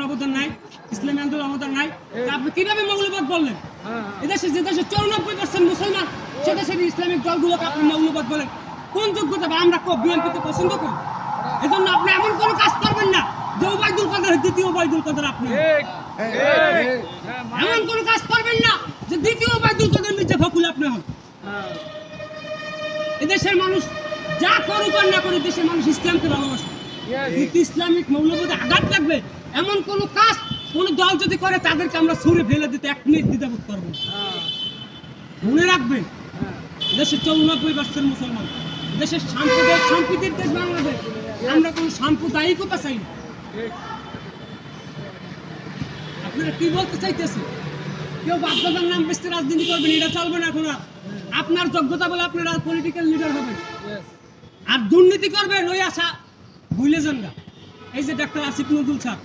অবদান নাই, ইসলামী আন্দোলন অবদান নাই, আপনি কিভাবে মৌলবাদ বললেন? এদেশে যে দেশে 94% মুসলমান, সে দেশের ইসলামিক দলগুলোকে আপনি মৌলবাদ বলেন, কোন যোগ্যতা? আমরা বিএনপিকে পছন্দ করি, এজন্য আপনি এমন কোনো কাজ করবেন না যে ওবায়দুল কাদের দ্বিতীয় ওবায়দুল কাদের। আপনি এমন কোনো কাজ করবেন না যে দ্বিতীয় ওবায়দুল কাদের নিচে ফকুল আপনি হন। এদেশের মানুষ যা করুক আর না করে, দেশের মানুষ ইসলামকে ভালোবাসে। কিন্তু ইসলামিক মৌলবাদে আঘাত লাগবে এমন কোন কাজ কোন দল যদি করে, তাদেরকে আমরা ছুঁড়ে ফেলে দিতে 1 মিনিট দ্বিধাবোধ করবো না। মনে রাখবেন, দেশের 94% মুসলমান, দেশের সম্প্রীতির দেশ বাংলাদেশ। আমরা কোন সাম্প্রদায়িকতা চাই না। আপনারা কি বলতে চাইতেছেন? কেউ বাপদাদার নাম বেচতে রাজনীতি করবেন, এটা চলবে না। এখন আপনার যোগ্যতা বলে আপনারা পলিটিক্যাল লিডার হবেন, আর দুর্নীতি করবেন ওই আশা ভুলে যান না। এই যে ডাক্তার আসিফ নজরুল স্যার,